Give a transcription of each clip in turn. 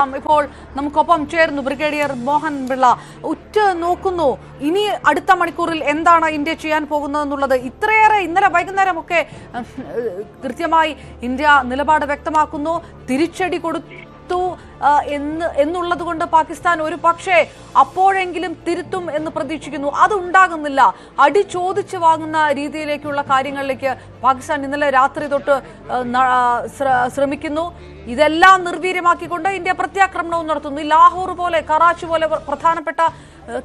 ഇപ്പോൾ നമുക്കൊപ്പം ചേർന്നു ബ്രിഗേഡിയർ മോഹൻ പിള്ള. ഉറ്റ് നോക്കുന്നു ഇനി അടുത്ത മണിക്കൂറിൽ എന്താണ് ഇന്ത്യ ചെയ്യാൻ പോകുന്നതെന്നുള്ളത്. ഇത്രയേറെ ഇന്നലെ വൈകുന്നേരമൊക്കെ കൃത്യമായി ഇന്ത്യ നിലപാട് വ്യക്തമാക്കുന്നു. തിരിച്ചടി കൊടുത്തു എന്നുള്ളത് കൊണ്ട് പാകിസ്ഥാൻ ഒരു പക്ഷേ അപ്പോഴെങ്കിലും തിരുത്തും എന്ന് പ്രതീക്ഷിക്കുന്നു. അതുണ്ടാകുന്നില്ല. അടി ചോദിച്ചു വാങ്ങുന്ന രീതിയിലേക്കുള്ള കാര്യങ്ങളിലേക്ക് പാകിസ്ഥാൻ ഇന്നലെ രാത്രി തൊട്ട് ശ്രമിക്കുന്നു. ഇതെല്ലാം നിർവീര്യമാക്കിക്കൊണ്ട് ഇന്ത്യ പ്രത്യാക്രമണവും നടത്തുന്നു. ലാഹോർ പോലെ, കറാച്ചി പോലെ പ്രധാനപ്പെട്ട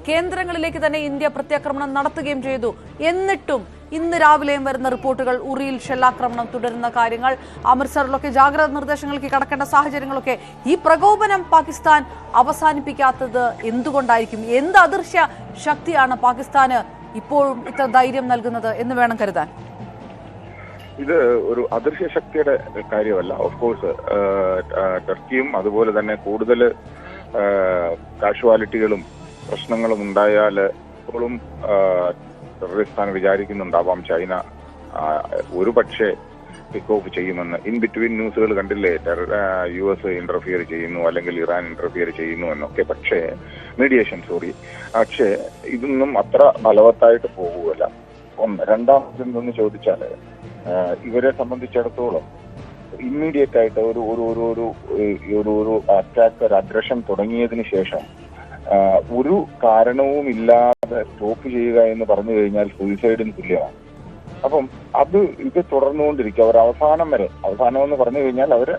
കേന്ദ്രങ്ങളിലേക്ക് തന്നെ ഇന്ത്യ പ്രത്യാക്രമണം നടത്തുകയും ചെയ്തു. എന്നിട്ടും ഇന്ന് രാവിലെയും വരുന്ന റിപ്പോർട്ടുകൾ ഉറിയിൽ ഷെല്ലാക്രമണം തുടരുന്ന കാര്യങ്ങൾ, അമൃത്സറിലൊക്കെ ജാഗ്രതാ നിർദ്ദേശങ്ങൾക്ക് കടക്കേണ്ട സാഹചര്യങ്ങളൊക്കെ. ഈ പ്രകോപനം പാകിസ്ഥാൻ അവസാനിപ്പിക്കാത്തത് എന്തുകൊണ്ടായിരിക്കും? എന്ത് അദൃശ്യ ശക്തിയാണ് പാകിസ്ഥാന് ഇപ്പോഴും ഇത്ര ധൈര്യം നൽകുന്നത് എന്ന് വേണം കരുതാൻ? ഇത് ഒരു അദൃശ്യ ശക്തിയുടെ കാര്യമല്ല. ഓഫ് കോഴ്സ് ടർക്കിയും അതുപോലെ തന്നെ കൂടുതൽ കാഷ്വാലിറ്റികളും പ്രശ്നങ്ങളും ഉണ്ടായാൽ ഇപ്പോഴും ടെററിസ്ഥാൻ വിചാരിക്കുന്നുണ്ടാവാം ചൈന ഒരു പക്ഷേ പിക്ക് ഓഫ് ചെയ്യുമെന്ന്. ഇൻ ബിറ്റ്വീൻ ന്യൂസുകൾ കണ്ടില്ലേ, US ഇന്റർഫിയർ ചെയ്യുന്നു അല്ലെങ്കിൽ ഇറാൻ ഇന്റർഫിയർ ചെയ്യുന്നു എന്നൊക്കെ. പക്ഷേ പക്ഷേ ഇതൊന്നും അത്ര ഫലവത്തായിട്ട് പോകുകയില്ല. രണ്ടാമത് എന്തെന്ന് ചോദിച്ചാല്, ഇവരെ സംബന്ധിച്ചിടത്തോളം ഇമ്മീഡിയറ്റ് ആയിട്ട് ഒരു അറ്റാക്ക്, ഒരു അഗ്രഷൻ തുടങ്ങിയതിന് ശേഷം ഒരു കാരണവും ഇല്ലാതെ സ്റ്റോപ്പ് ചെയ്യുക എന്ന് പറഞ്ഞു കഴിഞ്ഞാൽ സൂയിസൈഡിന് തുല്യമാണ്. അപ്പം ഇത് തുടർന്നുകൊണ്ടിരിക്കും. അവർ അവസാനം എന്ന് പറഞ്ഞു കഴിഞ്ഞാൽ അവര്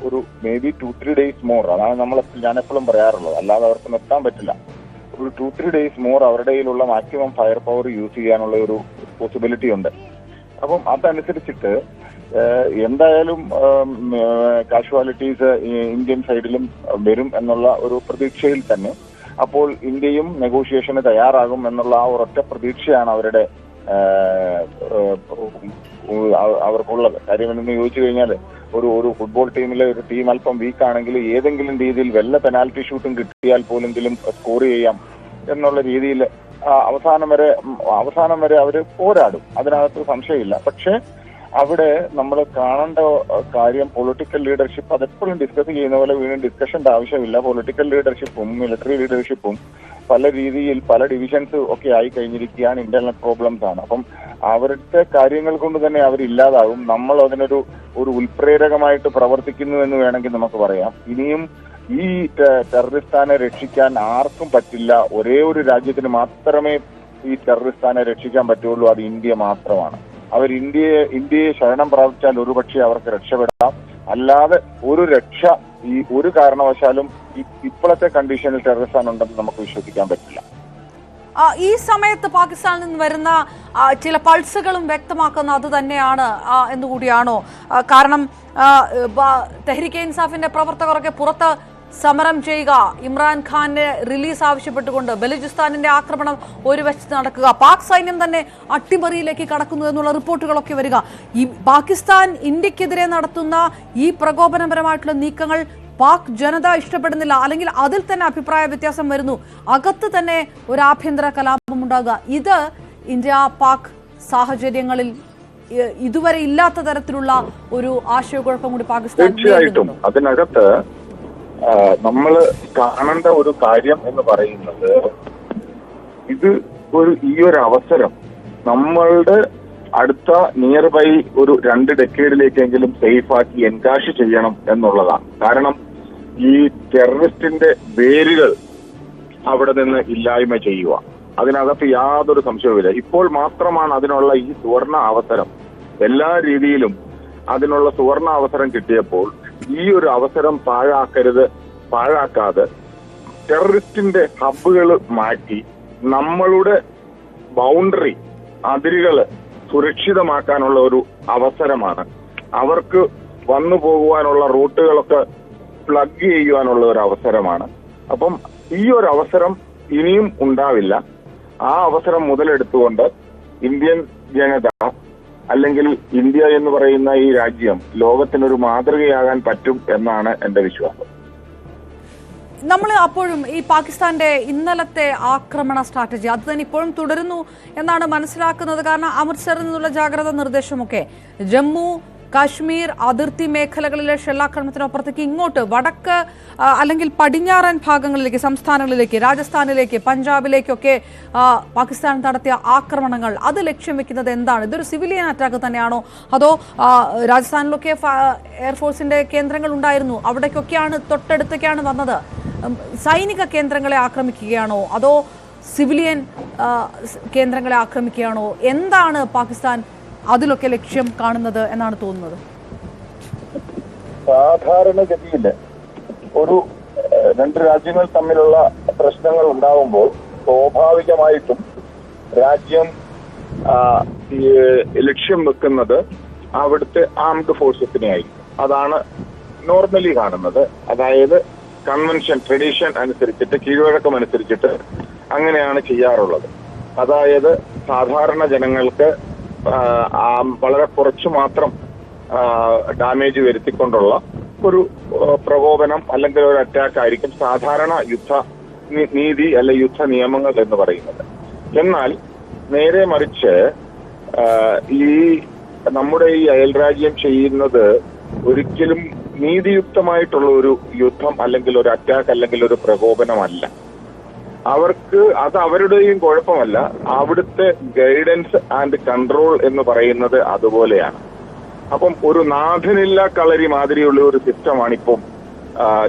ഒരു മേ ബി 2-3 ഡേയ്സ് മോർ, അതാണ് ഞാൻ എപ്പോഴും പറയാറുള്ളത്. അല്ലാതെ അവർക്ക് നിർത്താൻ പറ്റില്ല. ഒരു 2-3 ഡേയ്സ് മോർ അവരുടെ കയ്യിലുള്ള മാക്സിമം ഫയർ പവർ യൂസ് ചെയ്യാനുള്ള ഒരു പോസിബിലിറ്റി ഉണ്ട്. അപ്പം അതനുസരിച്ചിട്ട് എന്തായാലും കാഷ്വാലിറ്റീസ് ഇന്ത്യൻ സൈഡിലും വരും എന്നുള്ള ഒരു പ്രതീക്ഷയിൽ തന്നെ അപ്പോൾ ഇന്ത്യയും നെഗോഷിയേഷന് തയ്യാറാകും എന്നുള്ള ആ ഒരൊറ്റ പ്രതീക്ഷയാണ് അവർക്കുള്ളത്. കാര്യം എന്തെന്ന് ചോദിച്ചു കഴിഞ്ഞാൽ, ഒരു ഫുട്ബോൾ ടീമിലെ ഒരു ടീം അല്പം വീക്കാണെങ്കിൽ ഏതെങ്കിലും രീതിയിൽ വല്ല പെനാൽറ്റി ഷൂട്ടും കിട്ടിയാൽ പോലെങ്കിലും സ്കോർ ചെയ്യാം എന്നുള്ള രീതിയിൽ അവസാനം വരെ അവര് പോരാടും. അതിനകത്ത് സംശയമില്ല. പക്ഷെ അവിടെ നമ്മൾ കാണേണ്ട കാര്യം പൊളിറ്റിക്കൽ ലീഡർഷിപ്പ്. അതെപ്പോഴും ഡിസ്കസ് ചെയ്യുന്ന പോലെ വീണ്ടും ഡിസ്കഷന്റെ ആവശ്യമില്ല. പൊളിറ്റിക്കൽ ലീഡർഷിപ്പും മിലിറ്ററി ലീഡർഷിപ്പും പല രീതിയിൽ പല ഡിവിഷൻസ് ഒക്കെ ആയി കഴിഞ്ഞിരിക്കുകയാണ്. ഇന്റർണൽ പ്രോബ്ലംസ് ആണ്. അപ്പം അവരുടെ കാര്യങ്ങൾ കൊണ്ട് തന്നെ അവരില്ലാതാകും. നമ്മൾ അതിനൊരു ഉൽപ്രേരകമായിട്ട് പ്രവർത്തിക്കുന്നു എന്ന് വേണമെങ്കിൽ നമുക്ക് പറയാം. ഇനിയും ഈ ടെററിസ്ഥാനെ രക്ഷിക്കാൻ ആർക്കും പറ്റില്ല. ഒരേ ഒരു രാജ്യത്തിന് മാത്രമേ ഈ ടെററിസ്ഥാനെ രക്ഷിക്കാൻ പറ്റുള്ളൂ. അത് ഇന്ത്യ മാത്രമാണ്. അവർ ഇന്ത്യയെ ശരണം പ്രാപിച്ചാൽ ഒരുപക്ഷെ അവർക്ക് രക്ഷപ്പെടാം. അല്ലാതെ ഒരു രക്ഷ ഈ ഒരു കാരണവശാലും ഇപ്പോഴത്തെ കണ്ടീഷനിൽ ടെററിസ്ഥാൻ ഉണ്ടെന്ന് നമുക്ക് വിശ്വസിക്കാൻ പറ്റില്ല. ഈ സമയത്ത് പാകിസ്ഥാനിൽ നിന്ന് വരുന്ന ചില പൾസുകളും വ്യക്തമാക്കുന്ന അത് തന്നെയാണ് എന്നുകൂടിയാണോ? കാരണം തെഹ്രീക്കെ ഇൻസാഫിന്റെ പ്രവർത്തകരൊക്കെ പുറത്ത് സമരം ചെയ്യുക, ഇമ്രാൻഖാന്റെ റിലീസ് ആവശ്യപ്പെട്ടുകൊണ്ട് ബലൂചിസ്ഥാനിന്റെ ആക്രമണം ഒരു വശത്ത് നടക്കുക, പാക് സൈന്യം തന്നെ അട്ടിമറിയിലേക്ക് കടക്കുന്നു എന്നുള്ള റിപ്പോർട്ടുകളൊക്കെ വരിക. ഈ പാകിസ്ഥാൻ ഇന്ത്യക്കെതിരെ നടത്തുന്ന ഈ പ്രകോപനപരമായിട്ടുള്ള നീക്കങ്ങൾ പാക് ജനത ഇഷ്ടപ്പെടുന്നില്ല, അല്ലെങ്കിൽ അതിൽ തന്നെ അഭിപ്രായ വ്യത്യാസം വരുന്നു. അകത്ത് തന്നെ ഒരു ആഭ്യന്തര കലാപം ഉണ്ടാകുക. ഇത് ഇന്ത്യ പാക് സാഹചര്യങ്ങളിൽ ഇതുവരെ ഇല്ലാത്ത തരത്തിലുള്ള ഒരു ആശയക്കുഴപ്പം കൂടി പാകിസ്ഥാൻ. തീർച്ചയായിട്ടും അതിനകത്ത് നമ്മൾ കാണേണ്ട ഒരു കാര്യം എന്ന് പറയുന്നത്, ഈ ഒരു അവസരം നമ്മളുടെ അടുത്ത നിയർ ബൈ ഒരു 2 ഡെക്കേഡിലേക്കെങ്കിലും സേഫ് ആക്കി എൻകാഷ് ചെയ്യണം എന്നുള്ളതാണ്. കാരണം ഈ ടെററിസ്റ്റിന്റെ വേരുകൾ അവിടെ നിന്ന് ഇല്ലായ്മ ചെയ്യുക, അതിനകത്ത് യാതൊരു സംശയവുമില്ല. ഇപ്പോൾ മാത്രമാണ് അതിനുള്ള ഈ സുവർണ അവസരം. എല്ലാ രീതിയിലും അതിനുള്ള സുവർണ അവസരം കിട്ടിയപ്പോൾ ഈ ഒരു അവസരം പാഴാക്കാതെ ടെററിസ്റ്റിന്റെ ഹബ്ബുകൾ മാറ്റി നമ്മളുടെ ബൗണ്ടറി, അതിരുകള് സുരക്ഷിതമാക്കാനുള്ള ഒരു അവസരമാണ്. അവർക്ക് വന്നു പോകുവാനുള്ള റൂട്ടുകളൊക്കെ പ്ലഗ് ചെയ്യുവാനുള്ള ഒരു അവസരമാണ്. അപ്പം ഈ ഒരു അവസരം ഇനിയും ഉണ്ടാവില്ല. ആ അവസരം മുതലെടുത്തുകൊണ്ട് ഇന്ത്യൻ ജനത, അല്ലെങ്കിൽ ഇന്ത്യ എന്ന് പറയുന്ന ഈ രാജ്യം ലോകത്തിനൊരു മാതൃകയാകാൻ പറ്റും എന്നാണ് എന്റെ വിശ്വാസം. നമ്മൾ അപ്പോഴും ഈ പാകിസ്ഥാന്റെ ഇന്നലത്തെ ആക്രമണ സ്ട്രാറ്റജി അത് തന്നെ ഇപ്പോഴും തുടരുന്നു എന്നാണ് മനസ്സിലാക്കുന്നത്. കാരണം അമൃത്സറിൽ നിന്നുള്ള ജാഗ്രതാ നിർദ്ദേശമൊക്കെ ജമ്മു, കാശ്മീർ അതിർത്തി മേഖലകളിലെ ഷെല്ലാക്രമണത്തിനപ്പുറത്തേക്ക് ഇങ്ങോട്ട് വടക്ക് അല്ലെങ്കിൽ പടിഞ്ഞാറൻ ഭാഗങ്ങളിലേക്ക്, സംസ്ഥാനങ്ങളിലേക്ക്, രാജസ്ഥാനിലേക്ക്, പഞ്ചാബിലേക്കൊക്കെ പാകിസ്ഥാൻ നടത്തിയ ആക്രമണങ്ങൾ അത് ലക്ഷ്യം വെക്കുന്നത് എന്താണ്? ഇതൊരു സിവിലിയൻ അറ്റാക്ക് തന്നെയാണോ? അതോ രാജസ്ഥാനിലൊക്കെ എയർഫോഴ്സിന്റെ കേന്ദ്രങ്ങൾ ഉണ്ടായിരുന്നു, അവിടേക്കൊക്കെയാണ് തൊട്ടടുത്തേക്കാണ് വന്നത്, സൈനിക കേന്ദ്രങ്ങളെ ആക്രമിക്കുകയാണോ അതോ സിവിലിയൻ കേന്ദ്രങ്ങളെ ആക്രമിക്കുകയാണോ? എന്താണ് പാകിസ്ഥാൻ അതിലൊക്കെ ലക്ഷ്യം കാണുന്നത് എന്നാണ് തോന്നുന്നത്? സാധാരണഗതിയിൽ ഒരു രണ്ട് രാജ്യങ്ങൾ തമ്മിലുള്ള പ്രശ്നങ്ങൾ ഉണ്ടാവുമ്പോൾ സ്വാഭാവികമായിട്ടും രാജ്യം ലക്ഷ്യം വെക്കുന്നത് അവിടുത്തെ ആംഡ് ഫോഴ്സസിനെ ആയിരിക്കും. അതാണ് നോർമലി കാണുന്നത്. അതായത് കൺവെൻഷൻ, ട്രഡീഷൻ അനുസരിച്ചിട്ട്, കീഴ്വഴക്കം അനുസരിച്ചിട്ട് അങ്ങനെയാണ് ചെയ്യാറുള്ളത്. അതായത് സാധാരണ ജനങ്ങൾക്ക് വളരെ കുറച്ചു മാത്രം ഡാമേജ് വരുത്തിക്കൊണ്ടുള്ള ഒരു പ്രകോപനം അല്ലെങ്കിൽ ഒരു അറ്റാക്ക് ആയിരിക്കും സാധാരണ യുദ്ധ നീതി അല്ലെ യുദ്ധ നിയമങ്ങൾ എന്ന് പറയുന്നത്. എന്നാൽ നേരെ മറിച്ച് ഈ നമ്മുടെ ഈ അയൽരാജ്യം ചെയ്യുന്നത് ഒരിക്കലും നീതിയുക്തമായിട്ടുള്ള ഒരു യുദ്ധം അല്ലെങ്കിൽ ഒരു അറ്റാക്ക് അല്ലെങ്കിൽ ഒരു പ്രകോപനമല്ല. അവർക്ക് അത് അവരുടെയും കുഴപ്പമല്ല. അവിടുത്തെ ഗൈഡൻസ് ആൻഡ് കൺട്രോൾ എന്ന് പറയുന്നത് അതുപോലെയാണ്. അപ്പം ഒരു നാഥനില്ല കളരി മാതിരിയുള്ള ഒരു സിസ്റ്റമാണ് ഇപ്പം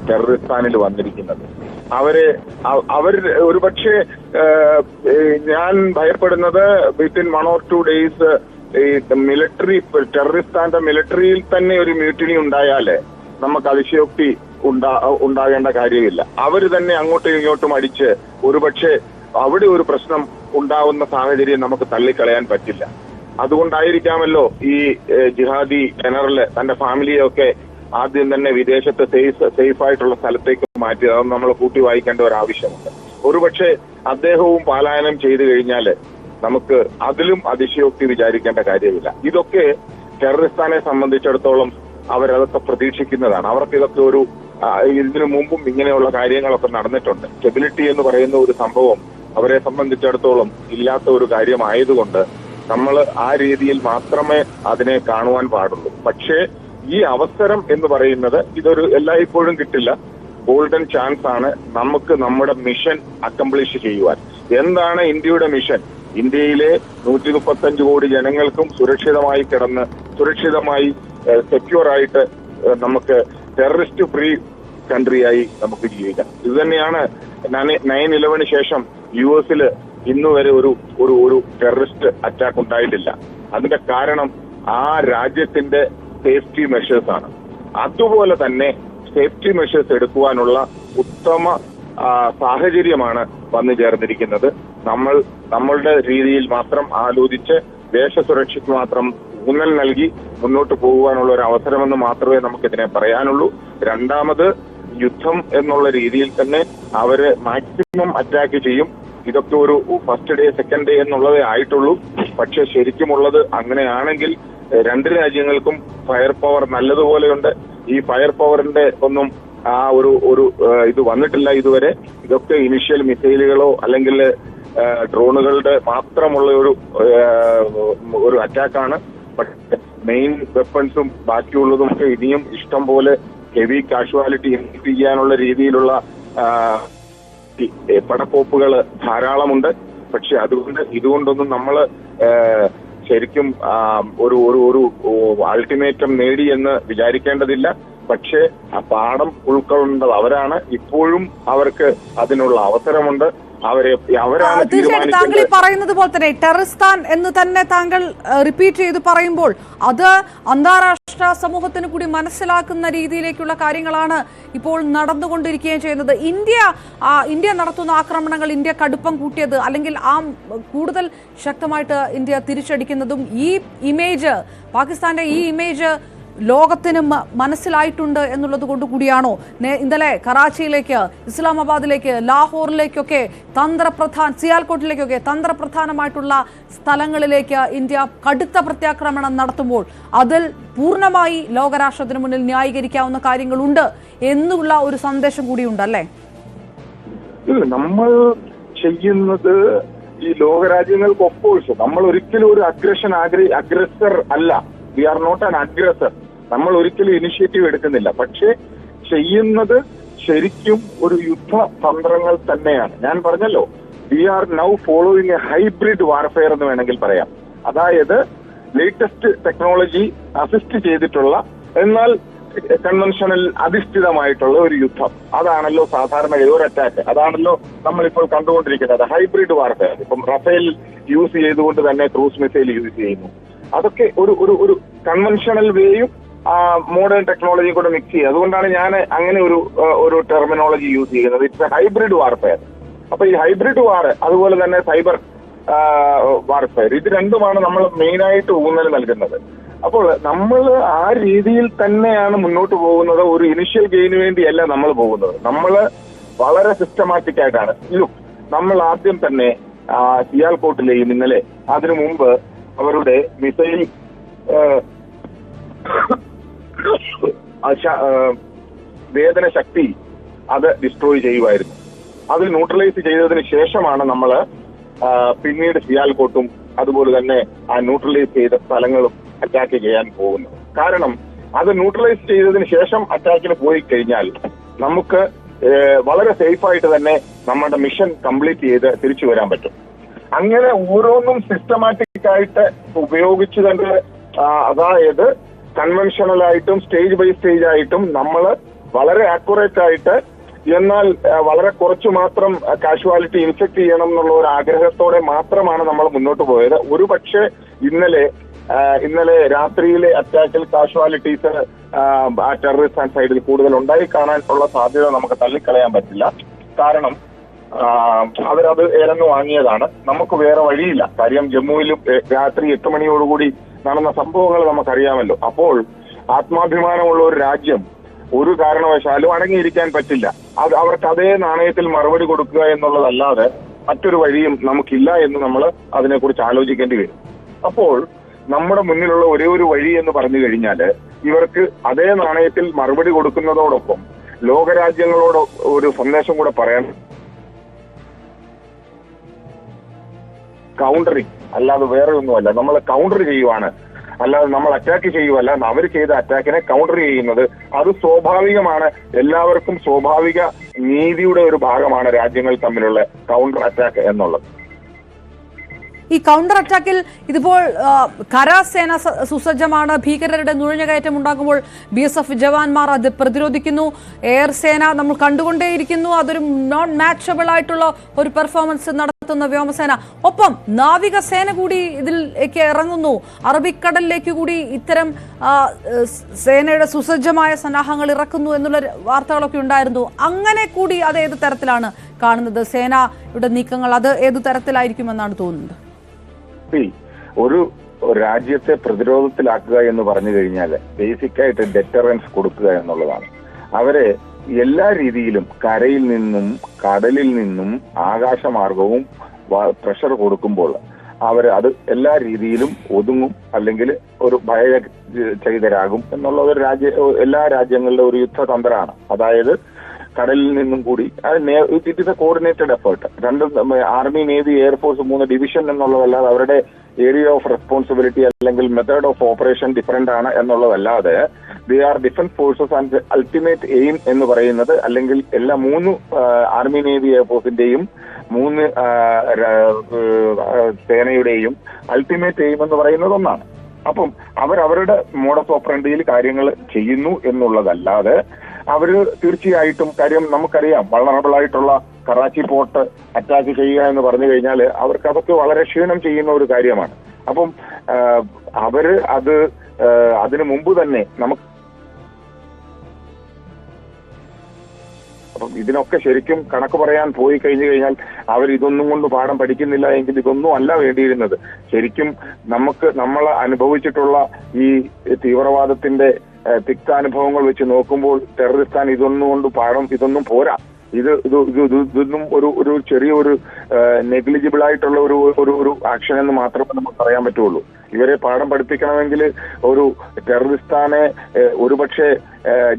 ടെററിസ്ഥാനിൽ വന്നിരിക്കുന്നത്. അവർ ഒരുപക്ഷെ ഞാൻ ഭയപ്പെടുന്നത് വിത്തിൻ 1 or 2 days ഈ മിലിറ്ററി, ടെററിസ്ഥാന്റെ മിലിറ്ററിയിൽ തന്നെ ഒരു മ്യൂട്ടിനി ഉണ്ടായാല് നമുക്ക് അതിശയോക്തി ഉണ്ടാകേണ്ട കാര്യമില്ല. അവർ തന്നെ അങ്ങോട്ടും ഇങ്ങോട്ടും അടിച്ച് ഒരുപക്ഷെ അവിടെ ഒരു പ്രശ്നം ഉണ്ടാവുന്ന സാഹചര്യം നമുക്ക് തള്ളിക്കളയാൻ പറ്റില്ല. അതുകൊണ്ടായിരിക്കാമല്ലോ ഈ ജിഹാദി ജനറല് തന്റെ ഫാമിലിയൊക്കെ ആദ്യം തന്നെ വിദേശത്ത് സേഫ് ആയിട്ടുള്ള സ്ഥലത്തേക്ക് മാറ്റി. അതൊന്നും നമ്മൾ കൂട്ടി വായിക്കേണ്ട ഒരു ആവശ്യമുണ്ട്. ഒരുപക്ഷെ അദ്ദേഹവും പലായനം ചെയ്തു കഴിഞ്ഞാല് നമുക്ക് അതിലും അതിശയോക്തി വിചാരിക്കേണ്ട കാര്യമില്ല. ഇതൊക്കെ ടെററിസ്ഥാനെ സംബന്ധിച്ചിടത്തോളം അവരതൊക്കെ പ്രതീക്ഷിക്കുന്നതാണ്. അവർക്ക് ഇതൊക്കെ ഒരു ഇതിനു മുമ്പും ഇങ്ങനെയുള്ള കാര്യങ്ങളൊക്കെ നടന്നിട്ടുണ്ട്. സ്റ്റെബിലിറ്റി എന്ന് പറയുന്ന ഒരു സംഭവം അവരെ സംബന്ധിച്ചിടത്തോളം ഇല്ലാത്ത ഒരു കാര്യമായതുകൊണ്ട് നമ്മൾ ആ രീതിയിൽ മാത്രമേ അതിനെ കാണുവാൻ പാടുള്ളൂ. പക്ഷേ ഈ അവസരം എന്ന് പറയുന്നത് ഇതൊരു എല്ലായ്പ്പോഴും കിട്ടില്ല. ഗോൾഡൻ ചാൻസ് ആണ് നമുക്ക് നമ്മുടെ മിഷൻ അക്കംപ്ലിഷ് ചെയ്യുവാൻ. എന്താണ് ഇന്ത്യയുടെ മിഷൻ? ഇന്ത്യയിലെ 135 കോടി ജനങ്ങൾക്കും സുരക്ഷിതമായി കിടന്ന് സുരക്ഷിതമായി സെക്യൂർ ആയിട്ട് നമുക്ക് ടെററിസ്റ്റ് ഫ്രീ കൺട്രിയായി നമുക്ക് ജീവിക്കാം. ഇത് തന്നെയാണ് 9/11 ശേഷം US ഇന്നുവരെ ഒരു ടെററിസ്റ്റ് അറ്റാക്ക് ഉണ്ടായിട്ടില്ല. അതിന്റെ കാരണം ആ രാജ്യത്തിന്റെ സേഫ്റ്റി മെഷേഴ്സ് ആണ്. അതുപോലെ തന്നെ സേഫ്റ്റി മെഷേഴ്സ് എടുക്കുവാനുള്ള ഉത്തമ സാഹചര്യമാണ് വന്നു ചേർന്നിരിക്കുന്നത്. നമ്മളുടെ രീതിയിൽ മാത്രം ആലോചിച്ച് ദേശസുരക്ഷയ്ക്ക് മാത്രം ഊന്നൽ നൽകി മുന്നോട്ട് പോകുവാനുള്ള ഒരു അവസരമെന്ന് മാത്രമേ നമുക്കിതിനെ പറയാനുള്ളൂ. രണ്ടാമത്, യുദ്ധം എന്നുള്ള രീതിയിൽ തന്നെ അവര് മാക്സിമം അറ്റാക്ക് ചെയ്യും. ഇതൊക്കെ ഒരു ഫസ്റ്റ് ഡേ, സെക്കൻഡ് ഡേ എന്നുള്ളതേ ആയിട്ടുള്ളൂ. പക്ഷെ ശരിക്കുമുള്ളത് അങ്ങനെയാണെങ്കിൽ രണ്ട് രാജ്യങ്ങൾക്കും ഫയർ പവർ നല്ലതുപോലെയുണ്ട്. ഈ ഫയർ പവറിന്റെ ഒന്നും ആ ഒരു ഇത് വന്നിട്ടില്ല ഇതുവരെ. ഇതൊക്കെ ഇനിഷ്യൽ മിസൈലുകളോ അല്ലെങ്കിൽ ഡ്രോണുകളുടെ മാത്രമുള്ള ഒരു അറ്റാക്കാണ്. പക്ഷെ മെയിൻ വെപ്പൺസും ബാക്കിയുള്ളതും ഒക്കെ ഇനിയും ഇഷ്ടം പോലെ ഹെവി കാഷ്വാലിറ്റി ചെയ്യാനുള്ള രീതിയിലുള്ള പടക്കോപ്പുകൾ ധാരാളമുണ്ട്. പക്ഷെ ഇതുകൊണ്ടൊന്നും നമ്മൾ ശരിക്കും ഒരു അൾട്ടിമേറ്റം നേടി എന്ന് വിചാരിക്കേണ്ടതില്ല. പക്ഷേ ആ പാഠം ഉൾക്കൊള്ളേണ്ടത് അവരാണ്. ഇപ്പോഴും അവർക്ക് അതിനുള്ള അവസരമുണ്ട്. തീർച്ചയായിട്ടും താങ്കൾ ഈ പറയുന്നത് പോലെ തന്നെ ടെററിസ്ഥാൻ എന്ന് തന്നെ താങ്കൾ റിപ്പീറ്റ് ചെയ്ത് പറയുമ്പോൾ അത് അന്താരാഷ്ട്ര സമൂഹത്തിന് കൂടി മനസ്സിലാക്കുന്ന രീതിയിലേക്കുള്ള കാര്യങ്ങളാണ് ഇപ്പോൾ നടന്നുകൊണ്ടിരിക്കുകയും ചെയ്യുന്നത്. ഇന്ത്യ നടത്തുന്ന ആക്രമണങ്ങൾ, ഇന്ത്യ കടുപ്പം കൂട്ടിയത് അല്ലെങ്കിൽ ആ കൂടുതൽ ശക്തമായിട്ട് ഇന്ത്യ തിരിച്ചടിക്കുന്നതും ഈ ഇമേജ്, പാകിസ്ഥാന്റെ ഈ ഇമേജ് ലോകത്തിന് മനസ്സിലായിട്ടുണ്ട് എന്നുള്ളത് കൊണ്ട് കൂടിയാണോ ഇന്നലെ കറാച്ചിയിലേക്ക്, ഇസ്ലാമാബാദിലേക്ക്, ലാഹോറിലേക്കൊക്കെ സിയാൽകോട്ടിലേക്കൊക്കെ തന്ത്രപ്രധാനമായിട്ടുള്ള സ്ഥലങ്ങളിലേക്ക് ഇന്ത്യ കടുത്ത പ്രത്യാക്രമണം നടത്തുമ്പോൾ അതിൽ പൂർണ്ണമായി ലോകരാഷ്ട്രത്തിന് മുന്നിൽ ന്യായീകരിക്കാവുന്ന കാര്യങ്ങളുണ്ട് എന്നുള്ള ഒരു സന്ദേശം കൂടിയുണ്ടല്ലേ? നമ്മൾ ചെയ്യുന്നത് ഈ ലോകരാജ്യങ്ങൾക്ക് ഒപ്പോഴ്സ് നമ്മൾ ഒരിക്കലും ഒരു അഗ്രസർ അല്ല. We are not an aggressor. നമ്മൾ ഒരിക്കലും ഇനിഷ്യേറ്റീവ് എടുക്കുന്നില്ല. പക്ഷേ ചെയ്യുന്നത് ശരിക്കും ഒരു യുദ്ധതന്ത്രങ്ങൾ തന്നെയാണ്. ഞാൻ പറഞ്ഞല്ലോ, we are now following a hybrid warfare എന്ന് വേണമെങ്കിൽ പറയാം. അതായത് ലേറ്റസ്റ്റ് ടെക്നോളജി അസിസ്റ്റ് ചെയ്തിട്ടുള്ള എന്നാൽ കൺവെൻഷണൽ അധിഷ്ഠിതമായിട്ടുള്ള ഒരു യുദ്ധം. അതാണല്ലോ സാധാരണ ഏതൊരു അറ്റാക്ക്. അതാണല്ലോ നമ്മളിപ്പോൾ കണ്ടുകൊണ്ടിരിക്കുന്നത്, ഹൈബ്രിഡ് വാർഫെയർ. ഇപ്പം റഫേൽ യൂസ് ചെയ്തുകൊണ്ട് തന്നെ ക്രൂസ് മിസൈൽ യൂസ് ചെയ്യുന്നു. അതൊക്കെ ഒരു കൺവെൻഷണൽ വേയും മോഡേൺ ടെക്നോളജിയും കൂടെ മിക്സ് ചെയ്യുക. അതുകൊണ്ടാണ് ഞാൻ അങ്ങനെ ഒരു ടെർമിനോളജി യൂസ് ചെയ്യുന്നത്. It's A hybrid warfare. അപ്പൊ ഈ ഹൈബ്രിഡ് വാർ, അതുപോലെ തന്നെ സൈബർ വാർഫെയർ, ഇത് രണ്ടുമാണ് നമ്മൾ മെയിനായിട്ട് ഊന്നൽ നൽകുന്നത്. അപ്പോൾ നമ്മൾ ആ രീതിയിൽ തന്നെയാണ് മുന്നോട്ട് പോകുന്നത്. ഒരു ഇനിഷ്യൽ ഗെയിന് വേണ്ടിയല്ല നമ്മൾ പോകുന്നത്. നമ്മൾ വളരെ സിസ്റ്റമാറ്റിക് ആയിട്ടാണ്. നമ്മൾ ആദ്യം തന്നെ സിയാൽകോട്ടിലെയും ഇന്നലെ അതിനു മുമ്പ് അവരുടെ മിസൈൽ വേദന ശക്തി അത് ഡിസ്ട്രോയ് ചെയ്യുമായിരുന്നു. അത് ന്യൂട്രലൈസ് ചെയ്തതിന് ശേഷമാണ് നമ്മൾ പിന്നീട് സിയാൽകോട്ടും അതുപോലെ തന്നെ ആ ന്യൂട്രലൈസ് ചെയ്ത സ്ഥലങ്ങളും അറ്റാക്ക് ചെയ്യാൻ പോകുന്നത്. കാരണം അത് ന്യൂട്രലൈസ് ചെയ്തതിന് ശേഷം അറ്റാക്കിന് പോയി കഴിഞ്ഞാൽ നമുക്ക് വളരെ സേഫായിട്ട് തന്നെ നമ്മുടെ മിഷൻ കംപ്ലീറ്റ് ചെയ്ത് തിരിച്ചു വരാൻ പറ്റും. അങ്ങനെ ഓരോന്നും സിസ്റ്റമാറ്റിക് ആയിട്ട് ഉപയോഗിച്ചു തന്നെ, അതായത് കൺവെൻഷണൽ ആയിട്ടും സ്റ്റേജ് ബൈ സ്റ്റേജ് ആയിട്ടും നമ്മൾ വളരെ ആക്യുറേറ്റ് ആയിട്ട്, എന്നാൽ വളരെ കുറച്ചു മാത്രം കാഷ്വാലിറ്റി ഇൻഫെക്ട് ചെയ്യണം എന്നുള്ള ഒരു ആഗ്രഹത്തോടെ മാത്രമാണ് നമ്മൾ മുന്നോട്ട് പോയത്. ഒരു പക്ഷേ ഇന്നലെ രാത്രിയിലെ അറ്റാക്കിൽ കാഷ്വാലിറ്റീസ് ആ ടെററിസ്റ്റ് ആൻഡ് സൈഡിൽ കൂടുതൽ ഉണ്ടായി കാണാനുള്ള സാധ്യത നമുക്ക് തള്ളിക്കളയാൻ പറ്റില്ല. കാരണം അവരത് ഏറെന്ന് വാങ്ങിയതാണ്. നമുക്ക് വേറെ വഴിയില്ല. കാര്യം ജമ്മുവിലും രാത്രി 8 മണിയോടുകൂടി നടന്ന സംഭവങ്ങൾ നമുക്കറിയാമല്ലോ. അപ്പോൾ ആത്മാഭിമാനമുള്ള ഒരു രാജ്യം ഒരു കാരണവശാലും അടങ്ങിയിരിക്കാൻ പറ്റില്ല. അത് അവർക്ക് അതേ നാണയത്തിൽ മറുപടി കൊടുക്കുക എന്നുള്ളതല്ലാതെ മറ്റൊരു വഴിയും നമുക്കില്ല എന്ന് നമ്മൾ അതിനെക്കുറിച്ച് ആലോചിക്കേണ്ടി വരും. അപ്പോൾ നമ്മുടെ മുന്നിലുള്ള ഒരേ ഒരു വഴി എന്ന് പറഞ്ഞു കഴിഞ്ഞാൽ ഇവർക്ക് അതേ നാണയത്തിൽ മറുപടി കൊടുക്കുന്നതോടൊപ്പം ലോകരാജ്യങ്ങളോട് ഒരു സന്ദേശം കൂടെ പറയാൻ, കൗണ്ടറിങ് അല്ലാതെ വേറെ ഒന്നുമല്ല. നമ്മൾ കൗണ്ടർ ചെയ്യുവാണ്, അല്ലാതെ നമ്മൾ അറ്റാക്ക് ചെയ്യുവല്ല. അവർ ചെയ്ത അറ്റാക്കിനെ കൗണ്ടർ ചെയ്യുന്നത് അത് സ്വാഭാവികമാണ്. എല്ലാവർക്കും സ്വാഭാവിക നീതിയുടെ ഒരു ഭാഗമാണ് രാജ്യങ്ങൾ തമ്മിലുള്ള കൗണ്ടർ അറ്റാക്ക് എന്നുള്ളത്. ഈ കൗണ്ടർ അറ്റാക്കിൽ ഇതിപ്പോൾ കരസേന സുസജ്ജമാണ്. ഭീകരരുടെ നുഴഞ്ഞുകയറ്റം ഉണ്ടാകുമ്പോൾ BSF ജവാന്മാർ അത് പ്രതിരോധിക്കുന്നു. എയർ സേന നമ്മൾ കണ്ടുകൊണ്ടേയിരിക്കുന്നു. അതൊരു നോൺ മാച്ചബിൾ ആയിട്ടുള്ള ഒരു പെർഫോമൻസ് നടത്തുന്ന വ്യോമസേന. ഒപ്പം നാവികസേന കൂടി ഇതിലേക്ക് ഇറങ്ങുന്നു. അറബിക്കടലിലേക്ക് കൂടി ഇത്തരം സേനയുടെ സുസജ്ജമായ സന്നാഹങ്ങൾ ഇറക്കുന്നു എന്നുള്ള വാർത്തകളൊക്കെ ഉണ്ടായിരുന്നു. അങ്ങനെ കൂടി അത് ഏത് തരത്തിലാണ് കാണുന്നത്? സേനയുടെ നീക്കങ്ങൾ അത് ഏത് തരത്തിലായിരിക്കുമെന്നാണ് തോന്നുന്നത്? ഒരു രാജ്യത്തെ പ്രതിരോധത്തിലാക്കുക എന്ന് പറഞ്ഞു കഴിഞ്ഞാൽ ബേസിക്കായിട്ട് ഡെറ്ററൻസ് കൊടുക്കുക എന്നുള്ളതാണ്. അവരെ എല്ലാ രീതിയിലും കരയിൽ നിന്നും കടലിൽ നിന്നും ആകാശമാർഗവും പ്രഷർ കൊടുക്കുമ്പോൾ അവർ അത് എല്ലാ രീതിയിലും ഒതുങ്ങും, അല്ലെങ്കിൽ ഒരു ഭയചകിതരാകും എന്നുള്ള ഒരു എല്ലാ രാജ്യങ്ങളുടെ ഒരു യുദ്ധതന്ത്രമാണ്. അതായത് കടലിൽ നിന്നും കൂടി it is A coordinated effort. Army, navy, air force 3 division എന്നുള്ളതല്ലാതെ അവരുടെ ഏരിയ ഓഫ് റെസ്പോൺസിബിലിറ്റി അല്ലെങ്കിൽ മെത്തേഡ് ഓഫ് ഓപ്പറേഷൻ ഡിഫറെന്റ് ആണ് എന്നുള്ളതല്ലാതെ they are defence forces and ultimate aim എന്ന് പറയുന്നത്, അല്ലെങ്കിൽ എല്ലാ 3 ആർമി, നേവി, എയർഫോഴ്സിന്റെയും 3 സേനയുടെയും അൾട്ടിമേറ്റ് എയിം എന്ന് പറയുന്നത് ഒന്നാണ്. അപ്പം അവരവരുടെ മോഡസ് ഓപ്പറൻഡിയിൽ കാര്യങ്ങൾ ചെയ്യുന്നു എന്നുള്ളതല്ലാതെ അവര് തീർച്ചയായിട്ടും, കാര്യം നമുക്കറിയാം, വൾണറബിൾ ആയിട്ടുള്ള കറാച്ചി പോർട്ട് അറ്റാക്ക് ചെയ്യുക എന്ന് പറഞ്ഞു കഴിഞ്ഞാൽ അവർക്ക് അതൊക്കെ വളരെ ക്ഷീണം ചെയ്യുന്ന ഒരു കാര്യമാണ്. അപ്പം അവര് അതിനു മുമ്പ് തന്നെ നമുക്ക് അപ്പം ഇതിനൊക്കെ ശരിക്കും കണക്ക് പറയാൻ പോയി കഴിഞ്ഞു കഴിഞ്ഞാൽ അവർ ഇതൊന്നും കൊണ്ട് പാഠം പഠിക്കുന്നില്ല എങ്കിൽ ഇതൊന്നും അല്ല വേണ്ടിയിരുന്നത്. ശരിക്കും നമ്മൾ അനുഭവിച്ചിട്ടുള്ള ഈ തീവ്രവാദത്തിന്റെ തിക്താനുഭവങ്ങൾ വെച്ച് നോക്കുമ്പോൾ ടെററിസ്ഥാൻ ഇതൊന്നും പോരാ. ഇതൊന്നും ഒരു ചെറിയൊരു നെഗ്ലിജിബിൾ ആയിട്ടുള്ള ഒരു ആക്ഷൻ എന്ന് മാത്രമേ നമുക്ക് പറയാൻ പറ്റുള്ളൂ. ഇവരെ പാഠം പഠിപ്പിക്കണമെങ്കിൽ ഒരു ടെററിസ്ഥാനെ ഒരുപക്ഷെ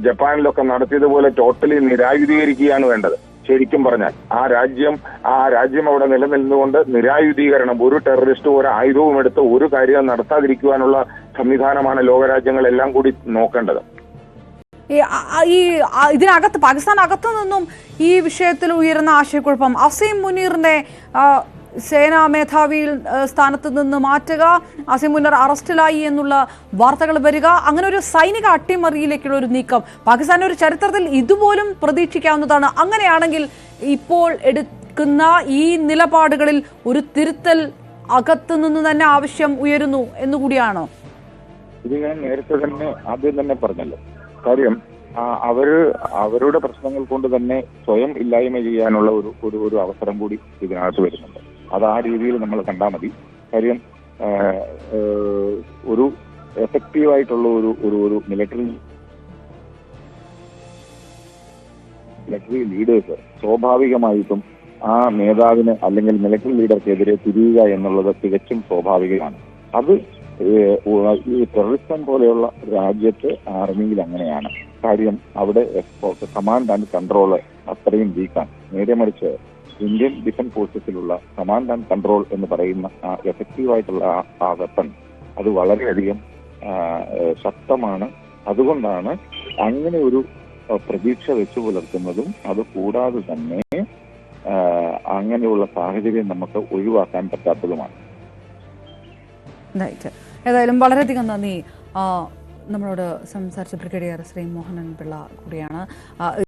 ജപ്പാനിലൊക്കെ നടത്തിയതുപോലെ ടോട്ടലി നിരായുധീകരിക്കുകയാണ് വേണ്ടത്. ശരിക്കും പറഞ്ഞാൽ ആ രാജ്യം അവിടെ നിലനിന്നുകൊണ്ട് നിരായുധീകരണം, ഒരു ടെററിസ്റ്റും ഒരു ആയുധവും എടുത്ത് ഒരു കാര്യം നടത്താതിരിക്കുവാനുള്ള സംവിധാനമാണ് ലോകരാജ്യങ്ങളെല്ലാം കൂടി നോക്കേണ്ടത്. ഇതിനകത്ത് പാകിസ്ഥാൻ അകത്തു നിന്നും ഈ വിഷയത്തിൽ ഉയരുന്ന ആശയക്കുഴപ്പം, അസീം മുനീറിനെ സേനാ മേധാവിയിൽ സ്ഥാനത്ത് നിന്ന് മാറ്റുക, അസീം മുനീർ അറസ്റ്റിലായി എന്നുള്ള വാർത്തകൾ വരിക, അങ്ങനെ ഒരു സൈനിക അട്ടിമറിയിലേക്കുള്ള ഒരു നീക്കം പാകിസ്ഥാന്റെ ഒരു ചരിത്രത്തിൽ ഇതുപോലും പ്രതീക്ഷിക്കാവുന്നതാണ്. അങ്ങനെയാണെങ്കിൽ ഇപ്പോൾ എടുക്കുന്ന ഈ നിലപാടുകളിൽ ഒരു തിരുത്തൽ അകത്തു നിന്ന് തന്നെ ആവശ്യം ഉയരുന്നു എന്നുകൂടിയാണോ? ഇത് ഞാൻ നേരത്തെ തന്നെ ആദ്യം തന്നെ പറഞ്ഞല്ലോ. കാര്യം അവരുടെ പ്രശ്നങ്ങൾ കൊണ്ട് തന്നെ സ്വയം ഇല്ലായ്മ ചെയ്യാനുള്ള ഒരു അവസരം കൂടി ഇതിനകത്ത് വരുന്നുണ്ട്. അത് ആ രീതിയിൽ നമ്മൾ കണ്ടാൽ മതി. കാര്യം ഒരു എഫക്റ്റീവായിട്ടുള്ള ഒരു മിലിറ്ററി ലീഡേഴ്സ് സ്വാഭാവികമായിട്ടും ആ നേതാവിന് അല്ലെങ്കിൽ മിലിറ്ററി ലീഡർക്കെതിരെ തിരിയുക എന്നുള്ളത് തികച്ചും സ്വാഭാവികമാണ്. അത് ഈ ടെററിസം പോലെയുള്ള രാജ്യത്ത് ആർമിയിൽ അങ്ങനെയാണ്. കാര്യം അവിടെ കമാൻഡ് ആൻഡ് കൺട്രോൾ അത്രയും വീക്കാണ്. നേരെ മറിച്ച് ഇന്ത്യൻ ഡിഫൻസ് ഫോഴ്സസിലുള്ള കമാൻഡ് ആൻഡ് കൺട്രോൾ എന്ന് പറയുന്ന ആ എഫക്റ്റീവായിട്ടുള്ള ആ വെപ്പൺ അത് വളരെയധികം ശക്തമാണ്. അതുകൊണ്ടാണ് അങ്ങനെ ഒരു പ്രതീക്ഷ വെച്ചു പുലർത്തുന്നതും അത് കൂടാതെ തന്നെ അങ്ങനെയുള്ള സാഹചര്യം നമുക്ക് ഒഴിവാക്കാൻ പറ്റാത്തതുമാണ്. ഏതായാലും വളരെയധികം നന്ദി. നമ്മളോട് സംസാരിച്ച ബ്രിഗേഡിയർ ശ്രീ മോഹനൻ പിള്ള കൂടിയാണ്.